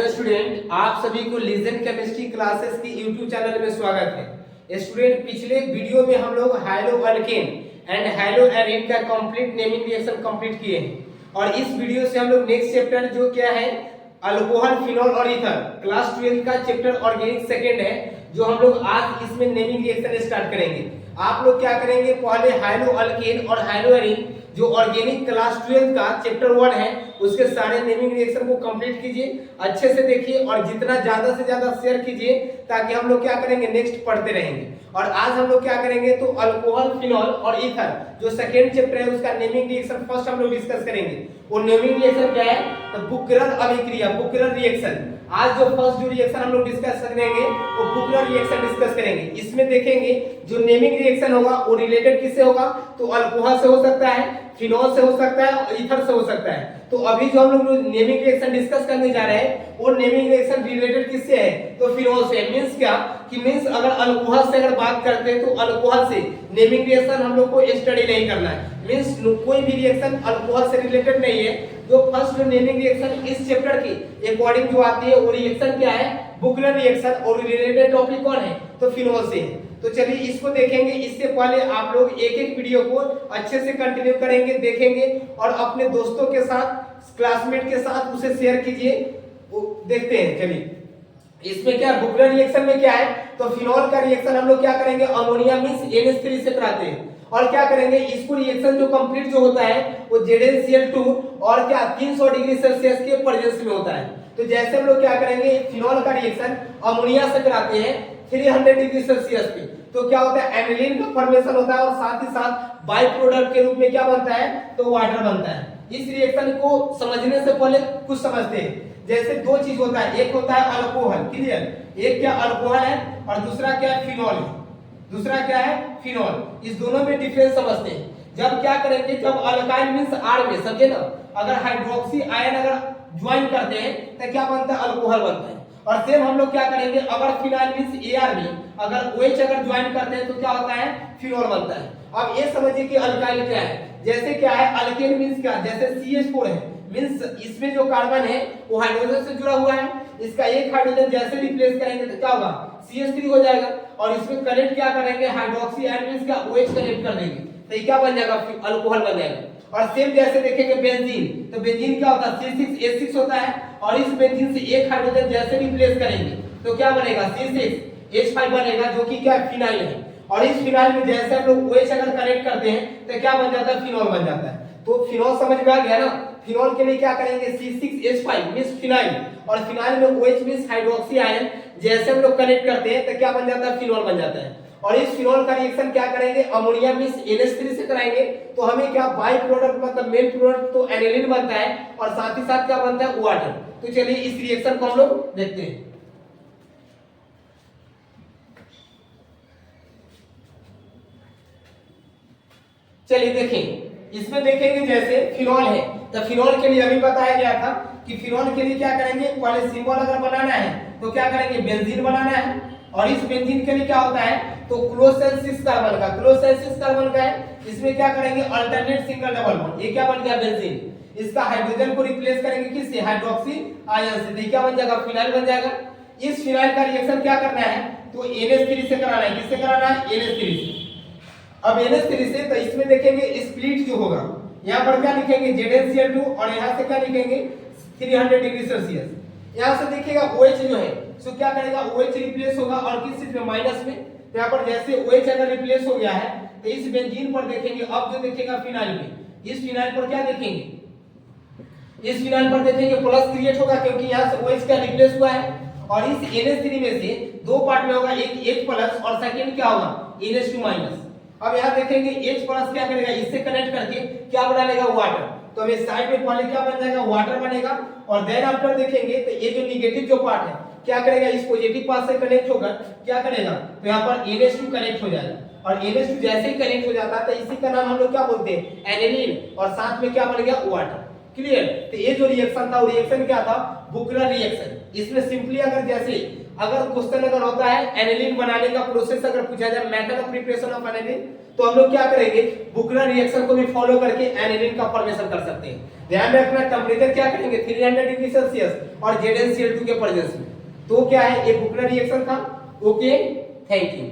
Hello student, आप सभी को लीजेंड केमिस्ट्री क्लासेस की यूट्यूब चैनल में स्वागत है। स्टूडेंट, पिछले वीडियो में हम लोग high-low alkane and high-low arene का कंप्लीट नेमिंग रिएक्शन कंप्लीट किए हैं और इस वीडियो से हम लोग नेक्स्ट चैप्टर जो क्या है अल्कोहल, फिनॉल और ईथर क्लास 12 का चैप्टर ऑर्गेनिक सेकंड है जो हम लोग आज इसमें नेमिंग रिएक्शन स्टार्ट करेंगे। आप लोग क्या करेंगे, पहले हाइलो अल्केन और हाइलो एरीन जो ऑर्गेनिक क्लास 12 का चैप्टर 1 है उसके सारे नेमिंग रिएक्शन को कंप्लीट कीजिए, अच्छे से देखिए और जितना ज्यादा से ज्यादा शेयर कीजिए ताकि हम लोग क्या करेंगे नेक्स्ट पढ़ते रहेंगे। और आज हम लोग क्या करेंगे तो अल्कोहल, फिनॉल और ईथर जो सेकंड चैप्टर है उसका नेमिंग रिएक्शन फर्स्ट हम लोग डिस्कस करेंगे। वो नेमिंग रिएक्शन क्या है तो बुकरर अभिक्रिया, बुकरर रिएक्शन। आज जो फर्स्ट जो रिएक्शन हम लोग डिस्कस करेंगे वो बुकरर रिएक्शन डिस्कस करेंगे। इसमें देखेंगे जो नेमिंग रिएक्शन होगा वो रिलेटेड किससे होगा तो अल्कोहल से हो सकता है, फिनॉल से हो सकता है और ईथर से हो सकता है। तो अभी जो हम लोग नेमिंग रिएक्शन डिस्कस करने जा रहे हैं वो नेमिंग रिएक्शन रिलेटेड किससे है तो फिनॉल से। मींस क्या कि मींस अगर अल्कोहल से अगर बात करते हैं तो अल्कोहल से नेमिंग रिएक्शन हम लोग को स्टडी नहीं करना है। मींस कोई भी रिएक्शन अल्कोहल से रिलेटेड नहीं है। जो फर्स्ट जो नेमिंग रिएक्शन इस चैप्टर की अकॉर्डिंग जो आती है वो रिएक्शन क्या है बुकरर रिएक्शन और रिलेटेड टॉपिक कौन है तो फिनॉल से है। तो चलिए इसको देखेंगे। इससे पहले आप लोग एक एक वीडियो को अच्छे से कंटिन्यू करेंगे, देखेंगे और अपने दोस्तों के साथ, क्लासमेट के साथ उसे शेयर कीजिए। देखते हैं, चलिए इसमें क्या बुकरर रिएक्शन में क्या है तो फिनॉल का रिएक्शन हम लोग क्या करेंगे अमोनिया मींस NH3 से कराते हैं और क्या करेंगे इसको रिएक्शन जो कंप्लीट जो होता है वो ZnCl2 और क्या 300 डिग्री सेल्सियस के प्रेजेंस में होता है। तो जैसे हम लोग क्या करेंगे फिनॉल का रिएक्शन अमोनिया से कराते हैं 300 डिग्री सेल्सियस पे तो क्या होता है एनिलीन का फॉर्मेशन होता है और साथ ही साथ बाय प्रोडक्ट के रूप में क्या बनता है तो वाटर बनता है। इस रिएक्शन को समझने से पहले कुछ समझते हैं। जैसे दो चीज होता है, एक होता है अल्कोहल, क्लियर, एक क्या अल्कोहल है और दूसरा क्या है फिनॉल है, दूसरा क्या है फिनॉल। इस दोनों में डिफरेंस समझते हैं। जब क्या करेंगे जब अल्काइल मींस R में, समझे ना, अगर हाइड्रोक्सी आयन अगर ज्वाइन करते हैं तो क्या बनता है अल्कोहल बनता है। और सेम हम लोग क्या करेंगे अगर फिनाइल मींस AR में अगर OH अगर ज्वाइन करते हैं तो क्या होता है फिनॉल बनता है। अब ये समझिए कि अल्काइल क्या है। जैसे क्या है अल्केन मींस क्या, जैसे CH4 है मींस इसमें जो कार्बन है वो हाइड्रोजन से जुड़ा हुआ है, इसका एक हाइड्रोजन जैसे रिप्लेस करेंगे तो क्या होगा CH3 हो जाएगा और इसमें कनेक्ट क्या करेंगे हाइड्रोक्सी आयन मींस क्या OH कनेक्ट कर देंगे तो ये क्या बन जाएगा अल्कोहल बन जाएगा। और सेम जैसे देखेंगे बेंजीन, तो बेंजीन क्या होता है C6H6 होता है और इस बेंजीन से एक हाइड्रोजन जैसे रिप्लेस करेंगे तो क्या बनेगा C6H5 बनेगा जो कि क्या फिनाइल है। और इस फिनाइल में जैसे हम लोग OH अगर कनेक्ट करते हैं तो क्या बन जाता है फिनॉल बन जाता है। तो फिनॉल समझ में आ गया ना। फिनॉल के लिए क्या करेंगे C6H5 मींस फिनाइल और फिनाइल में OH मींस हाइड्रोक्सी आयन जैसे हम लोग कनेक्ट करते हैं तो क्या बन जाता है फिनॉल बन जाता है। और इस फिनॉल का रिएक्शन क्या करेंगे अमोनिया मींस NH3 से कराएंगे तो हमें क्या बाय प्रोडक्ट मतलब मेन प्रोडक्ट तो एनिलीन बनता है और साथ ही साथ क्या बनता है वाटर। तो चलिए इस रिएक्शन को हम लोग देखते हैं। चलिए देखें, इसमें देखेंगे जैसे फिनॉल है तो फिनॉल के लिए अभी बताया गया था कि फिनॉल के लिए क्या करेंगे पहले सिंबल अगर बनाना है तो क्या करेंगे बेंजीन बनाना है और इस बेंजीन के लिए क्या होता है तो क्लोरोसेंसिस कार्बन का, क्लोरोसेंसिस कार्बन का है, इसमें क्या करेंगे अल्टरनेट सिंगल डबल बॉन्ड, ये क्या बन गया बेंजीन। इसका हाइड्रोजन को रिप्लेस करेंगे किससे हाइड्रोक्सी आयन से, तो क्या बन जाएगा फिनाइल बन जाएगा। इस फिनाइल का रिएक्शन क्या करना है तो NH3 से कराना है, किससे कराना है NH3 से। अब NH3 से तो इसमें देखेंगे स्प्लिट जो होगा यहाँ पर क्या लिखेंगे ZnCl2 और यहाँ से क्या लिखेंगे 300 डिग्री सेल्सियस। यहाँ से देखिएगा OH जो है सो क्या करेगा OH रिप्लेस होगा और किस चीज में माइनस में। यहाँ पर जैसे OH अगर रिप्लेस हो गया है तो इस बेंजीन पर देखेंगे अब जो देखेगा फिनाइल में, इस फिनाइल पर क्या देखेंगे इस फिनाइल पर देखेंगे प्लस क्रिएट होगा क्योंकि यहाँ से OH का रिप्लेस हुआ है और इस NH3 में से दो पार्ट में होगा, एक H प्लस और सेकंड क्या होगा NH2 माइनस। अब यहाँ देखेंगे H प्लस क्या करेगा इससे कनेक्ट करके क्या बना लेगा वाटर, तो हमें साइड में पहले क्या बन जाएगा वाटर बनेगा और देन आफ्टर देखेंगे तो ये जो नेगेटिव जो पार्ट है क्या करेगा इस पॉजिटिव पार्ट से कनेक्ट होकर क्या करेगा तो यहाँ पर NH2 कनेक्ट हो जाएगा और NH2 जैसे ही कनेक्ट हो जाता है तो इसी का नाम हम लोग क्या बोलते हैं एनिलीन और साथ में क्या बन गया वाटर, क्लियर। तो ये जो रिएक्शन था वो रिएक्शन क्या था बुकरर रिएक्शन। इसमें सिंपली अगर जैसे अगर क्वेश्चन अगर होता है एनिलीन बनाने का प्रोसेस अगर पूछा जाए method of preparation of aniline तो हम लोग क्या करेंगे, बुकनर रिएक्शन को भी फॉलो करके एनिलीन का फॉर्मेशन कर सकते हैं। ध्यान रखना टेम्परेचर क्या करेंगे 300 डिग्री सेल्सियस और ZnCl2 के प्रेजेंस में। तो क्या है, ये बुकनर रिएक्शन था। Okay, thank you.